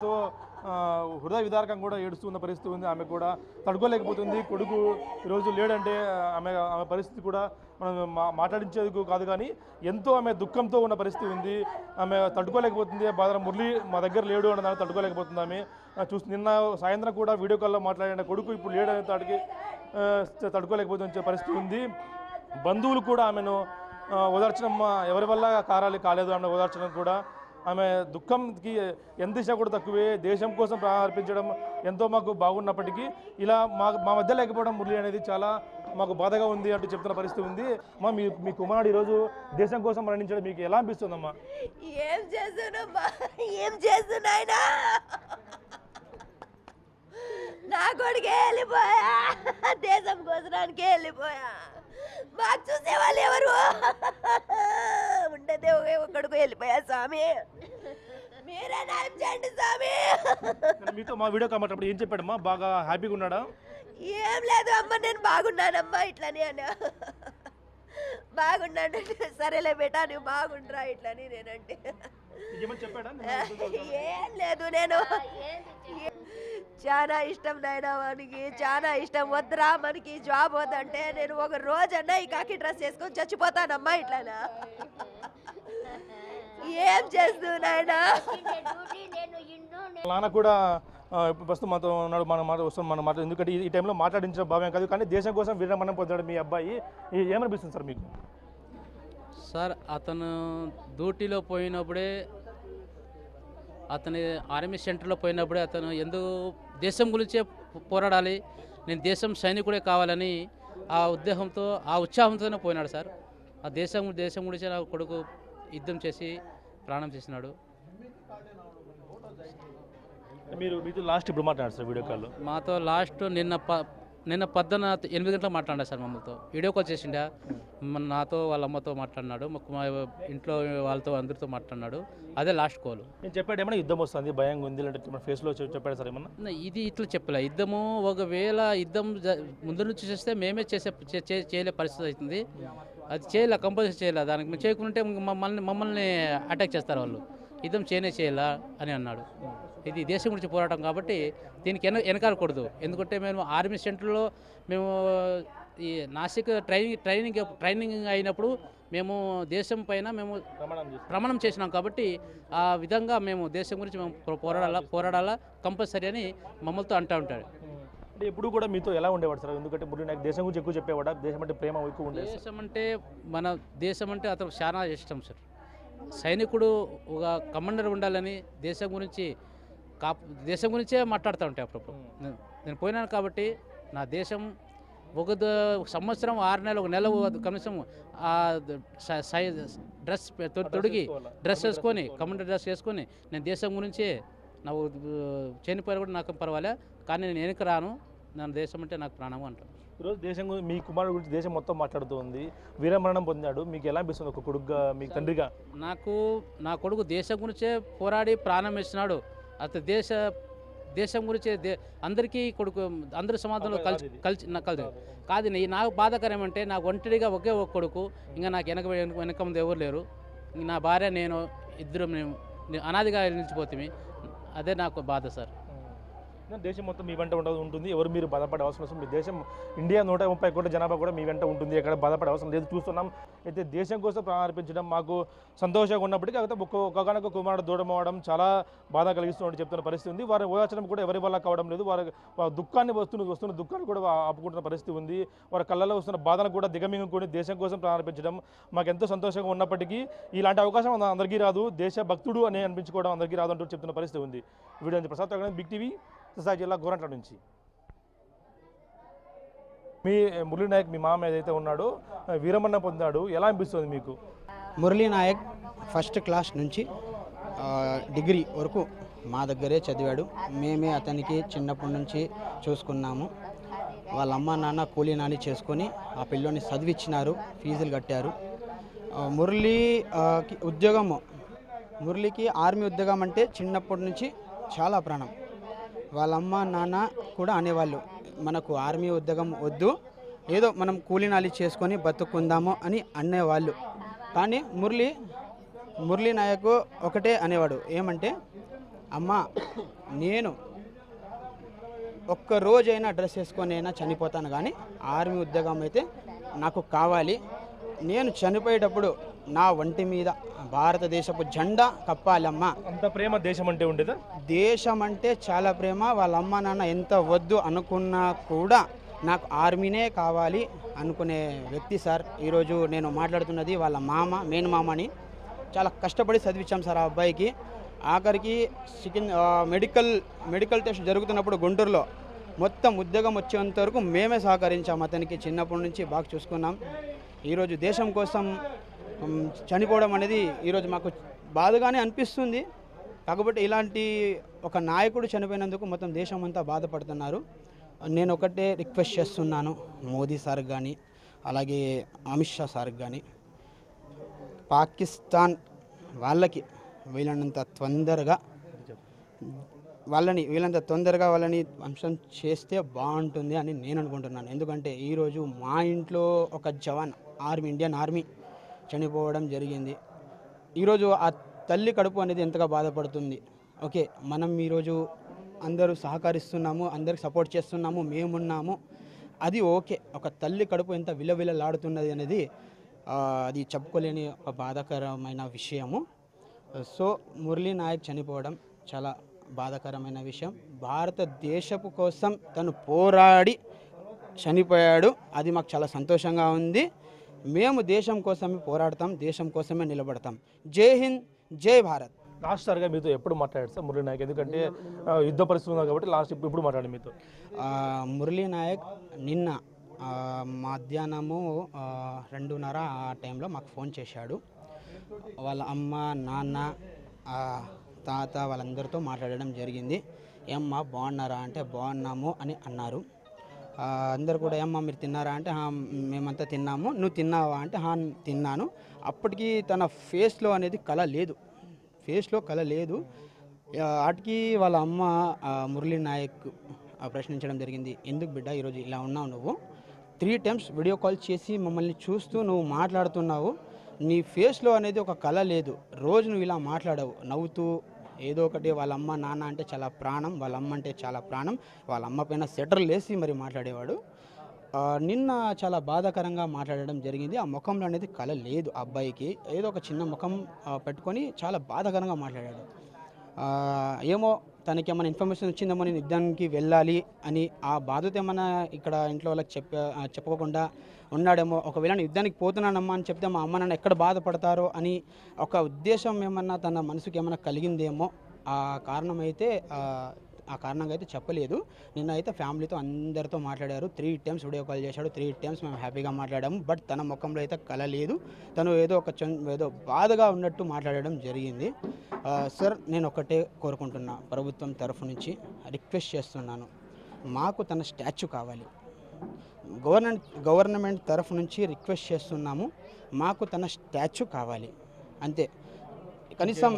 So హృదయ విదారకం కూడా ఏడుస్తున్న పరిస్థితి ఉంది. ఆమె కూడా తడుకోలేకపోతుంది. కొడుకు ఈరోజు లేడంటే ఆమె పరిస్థితి కూడా మనం మాట్లాడించేందుకు కాదు, కానీ ఎంతో ఆమె దుఃఖంతో ఉన్న పరిస్థితి ఉంది. ఆమె తట్టుకోలేకపోతుంది. బాధ మురళి మా దగ్గర లేడు అన్న దాన్ని తట్టుకోలేకపోతుంది. ఆమె నిన్న సాయంత్రం కూడా వీడియో కాల్లో మాట్లాడిన కొడుకు ఇప్పుడు లేడనే తాటికి తట్టుకోలేకపోతున్న పరిస్థితి ఉంది. బంధువులు కూడా ఆమెను ఓదార్చడం ఎవరి వల్ల కాలేదు ఆమె ఓదార్చడం కూడా. ఆమె దుఃఖంకి ఎంత దిశ కూడా తక్కువే. దేశం కోసం ప్రారంభించడం ఎంతో మాకు బాగున్నప్పటికీ ఇలా మా మధ్య లేకపోవడం మురళి అనేది చాలా మాకు బాధగా ఉంది అంటూ చెప్తున్న పరిస్థితి ఉంది. అమ్మా, మీ కుమారుడు ఈరోజు దేశం కోసం మరణించడం మీకు ఎలా అనిపిస్తుందమ్మా? ఏం చేస్తున్నాయినా నా కొడుకే వెళ్ళిపోయా, దేశం కోసడానికే వెళ్ళిపోయా. మాకు చూసేవాళ్ళు ఎవరు ఉండేదే ఒక్కడికి వెళ్ళిపోయా. స్వామి మీరే న్యాయం చేయండి స్వామి. మీతో మా వీడియో కామన్నప్పుడు ఏం చెప్పాడమ్మా? బాగా హ్యాపీగా ఉన్నాడా? ఏం లేదు అమ్మ, నేను బాగున్నానమ్మా ఇట్లని అన్నా. బాగున్నాడు. సరేలే బేటా నువ్వు బాగుండ్రా ఇట్లని నేనంటే ఏం లేదు. నేను చాలా ఇష్టం నాయనా, మనకి చాలా ఇష్టం. వద్దురా మనకి జాబ్ వద్దంటే నేను ఒక రోజన్నా ఈ కాకి డ్రెస్ వేసుకొని చచ్చిపోతానమ్మా ఇట్లానా. ఏం చేస్తూ నాయనా. నాన్న కూడా ప్రస్తుతం మాతో ఉన్నాడు. మన మాట వస్తాం మన మాట, ఎందుకంటే ఈ టైంలో మాట్లాడించిన భావ్యం కాదు, కానీ దేశం కోసం వీరమరణం పొందాడు మీ అబ్బాయి. ఏమనిపిస్తుంది సార్ మీకు? సార్ అతను డ్యూటీలో పోయినప్పుడే, అతని ఆర్మీ సెంటర్లో పోయినప్పుడే అతను ఎందుకు దేశం గురించే పోరాడాలి, నేను దేశం సైనికుడే కావాలని ఆ ఉద్దేశంతో ఆ ఉత్సాహంతోనే పోయినాడు సార్. ఆ దేశం గురించి నా కొడుకు యుద్ధం చేసి ప్రాణం చేసినాడు. మీతో లాస్ట్ ఇప్పుడు మాట్లాడారు సార్ వీడియో కాల్లో? మాతో లాస్ట్ నిన్న 8 గంటలకు మాట్లాడారు సార్. మమ్మల్తో వీడియో కాల్ చేసిండా, నాతో వాళ్ళ అమ్మతో మాట్లాడినాడు, మా ఇంట్లో వాళ్ళతో అందరితో మాట్లాడినాడు. అదే లాస్ట్ కాల్. నేను చెప్పాడు ఏమన్నా యుద్ధం వస్తుంది భయంగా ఉంది అంటే మన ఫేస్లో చెప్పాడు సార్ ఏమన్నా? ఇది ఇట్లా చెప్పలే. యుద్ధము ఒకవేళ యుద్ధం ముందు నుంచి చేస్తే మేమే చేయలే పరిస్థితి అవుతుంది. అది చేయలే, కంపల్సరీ చేయలే. దానికి మేము చేయకుంటే మమ్మల్ని అటాక్ చేస్తారు వాళ్ళు. యుద్ధం చేయాలా అని అన్నాడు. ఇది దేశం గురించి పోరాటం కాబట్టి దీనికి వెనకాలకూడదు. ఎందుకంటే మేము ఆర్మీ సెంటర్లో మేము ఈ నాసిక్ ట్రైనింగ్ అయినప్పుడు మేము దేశం పైన మేము ప్రమాణం చేసినాం కాబట్టి ఆ విధంగా మేము దేశం గురించి మేము పోరాడాలా కంపల్సరీ అని మమ్మల్తో అంటూ ఉంటాడు. అంటే ఎప్పుడు కూడా మీతో ఎలా ఉండేవాడు సార్? ఎందుకంటే మురళి నాకు దేశం గురించి ఎక్కువ చెప్పేవాడా? దేశం అంటే ప్రేమ ఎక్కువ ఉండేది. దేశం అంటే అతను చాలా ఇష్టం సార్. సైనికుడు ఒక కమాండర్ ఉండాలని దేశం గురించే మాట్లాడుతూ ఉంటాయి అప్పుడప్పుడు. నేను పోయినాను కాబట్టి నా దేశం ఒక సంవత్సరం 6 నెలలు, 1 నెల కనీసం డ్రెస్ తొడిగి డ్రెస్ వేసుకొని, కమాండర్ డ్రెస్ వేసుకొని నేను దేశం గురించే నాకు చనిపోయినా కూడా నాకు పర్వాలే, కానీ నేను వెనక్కి రాను, నా దేశం అంటే నాకు ప్రాణం అంటాను. ఈరోజు దేశం గురించి, మీ కుమారుడు గురించి దేశం మొత్తం మాట్లాడుతూ ఉంది. వీరమరణం పొందాడు, మీకు ఎలా అనిపిస్తుంది ఒక కొడుకుగా, మీ తండ్రిగా? నా కొడుకు దేశం గురించే పోరాడి ప్రాణం వేసినాడు. అతను దేశం గురించి అందరికీ కొడుకు, అందరి సమాజంలో కలిసి కాదు. నాకు బాధాకరం ఏమంటే నాకు ఒంటరిగా ఒకే ఒక కొడుకు, ఇంకా నాకు వెనక ముందు ఎవరు లేరు. నా భార్య నేను ఇద్దరు అనాదిగా నిలిచిపోతుంది. అదే నాకు బాధ సార్. దేశం మొత్తం మీ వెంట ఉంటుంది. ఎవరు మీరు బాధపడే అవసరం లేదు. మీ దేశం ఇండియా 130 కోట్ల జనాభా కూడా మీ వెంట ఉంటుంది. ఎక్కడ బాధపడే అవసరం లేదు. చూస్తున్నాం అయితే దేశం కోసం ప్రారంభించడం మాకు సంతోషంగా ఉన్నప్పటికీ కాకపోతే ఒక్కొక్క కుమారుడు దూరం అవ్వడం చాలా బాధ కలిగిస్తున్నట్టు చెప్తున్న పరిస్థితి ఉంది. వారి ఓదార్చడం కూడా ఎవరి వల్ల కావడం లేదు. వారి దుఃఖాన్ని వస్తున్న దుఃఖాన్ని కూడా ఆపుకుంటున్న పరిస్థితి ఉంది. వారి కళ్ళలో వస్తున్న బాధను కూడా దిగమింగుకొని దేశం కోసం ప్రారంభించడం మాకు ఎంతో సంతోషంగా ఉన్నప్పటికీ ఇలాంటి అవకాశం అందరికీ రాదు. దేశ భక్తుడు అని అనిపించుకోవడం అందరికీ రాదు అంటూ చెప్తున్న పరిస్థితి ఉంది. వీడియో నుంచి ప్రసాద్ బిగ్ టీవీ జిల్లా గోరంట్ల నుంచి. మీ మురళీ నాయక్ మీ మామ ఏదైతే ఉన్నాడో వీరమరణం పొందాడు, ఎలా అనిపిస్తుంది మీకు? మురళీ నాయక్ ఫస్ట్ క్లాస్ నుంచి డిగ్రీ వరకు మా దగ్గరే చదివాడు. మేమే అతనికి చిన్నప్పటి నుంచి చూసుకున్నాము. వాళ్ళ అమ్మ నాన్న కూలీ నాని చేసుకొని ఆ పిల్లోని చదివిచ్చినారు, ఫీజులు కట్టారు. మురళికి ఆర్మీ ఉద్యోగం అంటే చిన్నప్పటి నుంచి చాలా ప్రాణం. వాళ్ళ అమ్మ నాన్న కూడా అనేవాళ్ళు, మనకు ఆర్మీ ఉద్యోగం వద్దు, ఏదో మనం కూలీనాలి చేసుకొని బతుకుందాము అని అనేవాళ్ళు. కానీ మురళీ నాయక్ ఒకటే అనేవాడు, ఏమంటే అమ్మ నేను ఒక్క రోజైనా డ్రెస్ వేసుకొని అయినా చనిపోతాను, కానీ ఆర్మీ ఉద్యోగం అయితే నాకు కావాలి. నేను చనిపోయేటప్పుడు నా ఒంటి మీద భారతదేశపు జెండా కప్పాలమ్మా. అంత ప్రేమ దేశం అంటే ఉండేదా? దేశం అంటే చాలా ప్రేమ. వాళ్ళ అమ్మ నాన్న ఎంత వద్దు అనుకున్నా కూడా నాకు ఆర్మీనే కావాలి అనుకునే వ్యక్తి సార్. ఈరోజు నేను మాట్లాడుతున్నది వాళ్ళ మామ, మెయిన్ మామని. చాలా కష్టపడి చదివించాం సార్ ఆ అబ్బాయికి. ఆఖరికి మెడికల్ టెస్ట్ జరుగుతున్నప్పుడు గుంటూరులో మొత్తం ఉద్యోగం వచ్చేంత వరకు మేమే సహకరించాం అతనికి. చిన్నప్పటి నుంచి బాగా చూసుకున్నాం. ఈరోజు దేశం కోసం చనిపోవడం అనేది ఈరోజు మాకు బాధగానే అనిపిస్తుంది. కాకపోతే ఇలాంటి ఒక నాయకుడు చనిపోయినందుకు మొత్తం దేశం అంతా బాధపడుతున్నారు. నేను ఒకటే రిక్వెస్ట్ చేస్తున్నాను మోదీ సార్కి కానీ, అలాగే అమిత్ షా సార్కి కానీ, పాకిస్తాన్ వాళ్ళకి వీళ్ళంత తొందరగా వాళ్ళని అంశం చేస్తే బాగుంటుంది అని నేను అనుకుంటున్నాను. ఎందుకంటే ఈరోజు మా ఇంట్లో ఒక జవాన్ ఇండియన్ ఆర్మీ చనిపోవడం జరిగింది. ఈరోజు ఆ తల్లి కడుపు అనేది ఎంతగా బాధపడుతుంది. ఓకే, మనం ఈరోజు అందరూ సహకరిస్తున్నాము, అందరికి సపోర్ట్ చేస్తున్నాము, మేమున్నాము, అది ఓకే. ఒక తల్లి కడుపు ఎంత విలవిలలాడుతున్నది అనేది అది చెప్పుకోలేని ఒక బాధాకరమైన విషయము. సో మురళీ నాయక్ చనిపోవడం చాలా బాధాకరమైన విషయం. భారతదేశపు కోసం తను పోరాడి చనిపోయాడు. అది మాకు చాలా సంతోషంగా ఉంది. మేము దేశం కోసమే పోరాడతాం, దేశం కోసమే నిలబడతాం. జై హింద్, జై భారత్. లాస్ట్ సార్గా మీతో ఎప్పుడు మాట్లాడారు సార్ మురళీ నాయక్? ఎందుకంటే యుద్ధ పరిస్థితి ఉంది కాబట్టి లాస్ట్ ఇప్పుడు మాట్లాడి మీతో. మురళీ నాయక్ నిన్న మధ్యాహ్నము 2:30 ఆ టైంలో మాకు ఫోన్ చేశాడు. వాళ్ళ అమ్మ, నాన్న, తాత వాళ్ళందరితో మాట్లాడడం జరిగింది. ఏమ్మా బాగున్నారా అంటే బాగున్నాము అని అన్నారు. అందరు కూడా ఏమ్మా మీరు తిన్నారా అంటే మేమంతా తిన్నాము, నువ్వు తిన్నావా అంటే తిన్నాను. అప్పటికి తన ఫేస్లో అనేది కళ లేదు. వాటికి వాళ్ళ అమ్మ మురళీ నాయక్ ప్రశ్నించడం జరిగింది. ఎందుకు బిడ్డ ఈరోజు ఇలా ఉన్నావు? నువ్వు 3 times వీడియో కాల్ చేసి మమ్మల్ని చూస్తూ నువ్వు మాట్లాడుతున్నావు, నీ ఫేస్లో అనేది ఒక కళ లేదు. రోజు నువ్వు ఇలా మాట్లాడవు, నవ్వుతూ ఏదో ఒకటి. వాళ్ళ అమ్మ, నాన్న అంటే చాలా ప్రాణం, వాళ్ళ అమ్మ అంటే చాలా ప్రాణం. వాళ్ళ అమ్మ పైన సెటర్లు వేసి మరి మాట్లాడేవాడు. నిన్న చాలా బాధాకరంగా మాట్లాడడం జరిగింది. ఆ ముఖంలో అనేది కళ లేదు. ఆ అబ్బాయికి ఏదో ఒక చిన్న ముఖం పెట్టుకొని చాలా బాధాకరంగా మాట్లాడాడు. ఏమో తనకి ఏమైనా ఇన్ఫర్మేషన్ వచ్చిందేమో, నేను యుద్ధానికి వెళ్ళాలి అని ఆ బాధ్యత ఏమైనా ఇక్కడ ఇంట్లో వాళ్ళకి చెప్పుకోకుండా ఉన్నాడేమో. ఒకవేళ నేను యుద్ధానికి పోతున్నానమ్మా అని చెప్తే మా అమ్మ నాన్న ఎక్కడ బాధపడతారో అని ఒక ఉద్దేశం ఏమన్నా తన మనసుకి ఏమైనా కలిగిందేమో. ఆ కారణంగా అయితే చెప్పలేదు. నిన్న అయితే ఫ్యామిలీతో అందరితో మాట్లాడారు. 3 times వీడియో కాల్ చేశాడు. 3 times మేము హ్యాపీగా మాట్లాడాము. బట్ తన ముఖంలో అయితే కళ లేదు. తను ఏదో బాధగా ఉన్నట్టు మాట్లాడడం జరిగింది. సార్, నేను ఒకటే కోరుకుంటున్నా, ప్రభుత్వం తరఫు నుంచి రిక్వెస్ట్ చేస్తున్నాను, మాకు తన స్టాచ్యూ కావాలి. గవర్నమెంట్ తరఫు నుంచి రిక్వెస్ట్ చేస్తున్నాము, మాకు తన స్టాచ్యూ కావాలి అంతే. కనీసం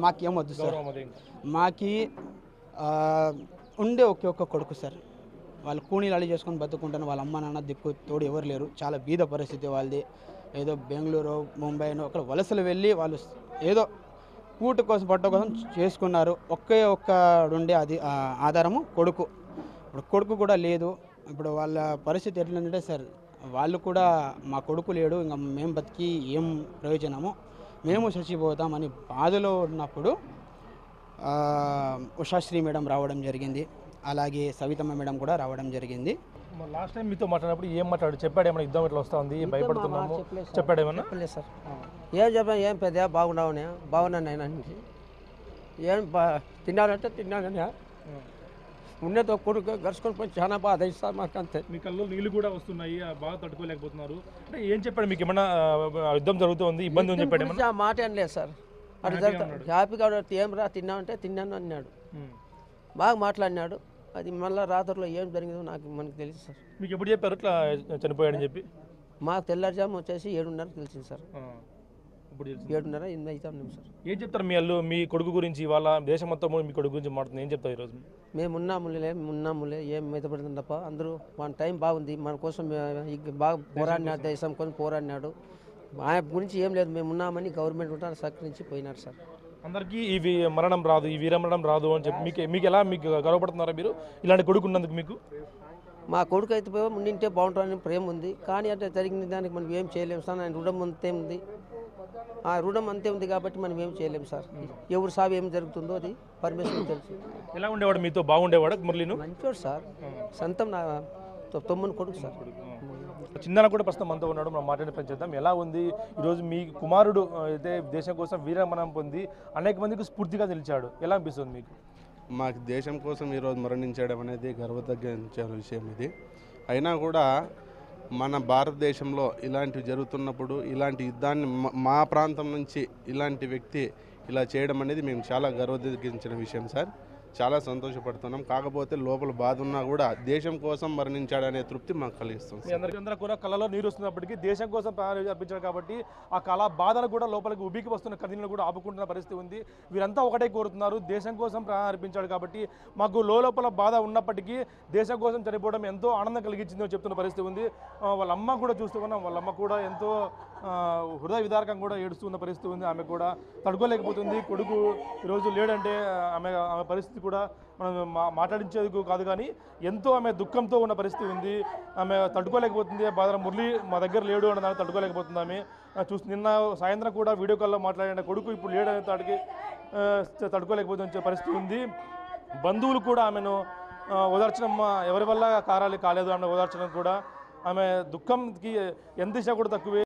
మాకేమొద్దు సార్. మాకి ఉండే ఒక్క కొడుకు సార్. వాళ్ళు కూనీలు చేసుకొని బతుకుంటాను. వాళ్ళ అమ్మ నాన్న దిక్కు తోడు ఎవరు లేరు. చాలా బీద పరిస్థితి వాళ్ళది. ఏదో బెంగళూరు, ముంబైనో అక్కడ వలసలు వెళ్ళి వాళ్ళు ఏదో కూటు కోసం, పట్ట కోసం చేసుకున్నారు. ఒక్కడుండే అది ఆధారము కొడుకు. ఇప్పుడు కొడుకు కూడా లేదు. ఇప్పుడు వాళ్ళ పరిస్థితి ఎట్లంటే సార్, వాళ్ళు కూడా మా కొడుకు లేడు, ఇంకా మేము బతికి ఏం ప్రయోజనము, మేము చచ్చిపోతామని బాధలో ఉన్నప్పుడు ఉషాశ్రీ మేడం రావడం జరిగింది. అలాగే సవితమ్మ మేడం కూడా రావడం జరిగింది. లాస్ట్ టైం మీతో మాట్లాడినప్పుడు ఏం మాట్లాడు? చెప్పాడు ఏమన్నా యుద్ధం ఎట్లా వస్తుంది, భయపడుతున్నాము చెప్పాడేమన్నా? చెప్పలేదు సార్. ఏం చెప్పా, ఏం పెద్ద బాగున్నావునే, బాగున్నాను నేను అని. ఏం తిన్నానంటే తిన్నానని ఉన్నతో కొడుకు గడుచుకొని పోయి చాలా బాధ ఇస్తారు మాకు అంతే. మీ కళ్ళు నీళ్ళు కూడా వస్తున్నాయి, బాగా తట్టుకోలేకపోతున్నారు అంటే ఏం చెప్పాడు మీకు? ఏమన్నా యుద్ధం జరుగుతుంది, ఇబ్బంది ఉంది చెప్పాడు? ఆ మాట ఏం లేదు సార్. అటు జరుగుతాడు హ్యాపీగా ఏం రా తిన్నామంటే తిన్నాను అన్నాడు. బాగా మాట్లాడినాడు. అది మళ్ళీ రాత్రిలో ఏం జరిగిందో మనకు తెలుసు సార్. మీకు ఎప్పుడు చెప్పారు ఇట్లా చనిపోయాడని చెప్పి? మాకు తెల్లారుజాము వచ్చేసి 7:30 తెలిసింది సార్. ఇప్పుడు 7:30, 8 అవుతాం సార్. ఏం చెప్తారు మీ కొడుకు గురించి? వాళ్ళ దేశం మొత్తం మీ కొడుకు గురించి మాట్లాడుతుంది, ఏం చెప్తారు ఈరోజు? మేము ఉన్నాములే ఏం మితపడుతుంది తప్ప. అందరూ మన టైం బాగుంది, మన కోసం బాగా పోరాడినాడు, దేశం కోసం పోరాడినాడు. ఆయన గురించి ఏం లేదు, మేము ఉన్నామని గవర్నమెంట్ ఉంటారు సహకరించి పోయినారు సార్. అందరికీ ఈ మరణం రాదు, ఈ వీరమరణం రాదు అని చెప్పి మీకు ఎలా మీకు గర్వపడుతున్నారా మీరు ఇలాంటి కొడుకు ఉన్నందుకు? మీకు మా కొడుకు అయితే ఉండింటే బాగుంటుందని ప్రేమ ఉంది, కానీ అంటే జరిగిన దానికి మనం ఏం చేయలేము సార్. ఆయన రుణం అంతే ఉంది, ఆ రుణం అంతే ఉంది కాబట్టి మనం ఏం చేయలేము సార్. ఎవరు సాగు ఏం జరుగుతుందో అది పరమేశ్వరునికి తెలుసు. ఎలా ఉండేవాడు మీతో? బాగుండేవాడు మురళీను? మంచివాడు సార్, సొంతం నా తమ్ముని కొడుకు సార్. చిన్న కూడా ప్రస్తుతం మనతో ఉన్నాడు, మనం మాట్లాడే పని చేద్దాం. ఎలా ఉంది ఈరోజు మీ కుమారుడు అయితే దేశం కోసం వీరమరణం పొంది అనేక మందికి స్ఫూర్తిగా నిలిచాడు, ఎలా అనిపిస్తుంది మీకు? మాకు దేశం కోసం ఈరోజు మరణించడం అనేది గర్వతగ్గించే విషయం ఇది. అయినా కూడా మన భారతదేశంలో ఇలాంటివి జరుగుతున్నప్పుడు ఇలాంటి యుద్ధాన్ని మా ప్రాంతం నుంచి ఇలాంటి వ్యక్తి ఇలా చేయడం అనేది మేము చాలా గర్వతగ్గించిన విషయం సార్. చాలా సంతోషపడుతున్నాం. కాకపోతే లోపల బాధ ఉన్నా కూడా దేశం కోసం మరణించాడనే తృప్తి మాకు కలిగిస్తుంది. అందరూ కూడా కళ్ళలో నీరు వస్తున్నప్పటికీ దేశం కోసం ప్రాణాలు అర్పించాడు కాబట్టి ఆ కళ బాధలు కూడా లోపలికి ఉబికి వస్తున్న కథలను కూడా ఆపుకుంటున్న పరిస్థితి ఉంది. వీరంతా ఒకటే కోరుతున్నారు, దేశం కోసం ప్రాణాలు అర్పించాడు కాబట్టి మాకు లోపల బాధ ఉన్నప్పటికీ దేశం కోసం చనిపోవడం ఎంతో ఆనందం కలిగించిందని చెప్తున్న పరిస్థితి ఉంది. వాళ్ళ అమ్మ కూడా చూస్తూ ఉన్నాం, వాళ్ళ అమ్మ కూడా ఎంతో హృదయ విదారకం కూడా ఏడుస్తున్న పరిస్థితి ఉంది. ఆమె కూడా తడుకోలేకపోతుంది. కొడుకు ఈరోజు లేడంటే ఆమె పరిస్థితి కూడా మనం మాట్లాడించేందుకు కాదు కానీ ఎంతో ఆమె దుఃఖంతో ఉన్న పరిస్థితి ఉంది. ఆమె తట్టుకోలేకపోతుంది. బాధ మురళి మా దగ్గర లేడు అన్న దాన్ని తట్టుకోలేకపోతుంది. ఆమె నిన్న సాయంత్రం కూడా వీడియో కాల్లో మాట్లాడిన కొడుకు ఇప్పుడు లేడు అనే తాడికి తట్టుకోలేకపోతున్న పరిస్థితి ఉంది. బంధువులు కూడా ఆమెను ఓదార్చడం ఎవరి వల్ల కాలేదు ఆమె ఓదార్చడం కూడా. ఆమె దుఃఖంకి ఎంత దిశ కూడా తక్కువే.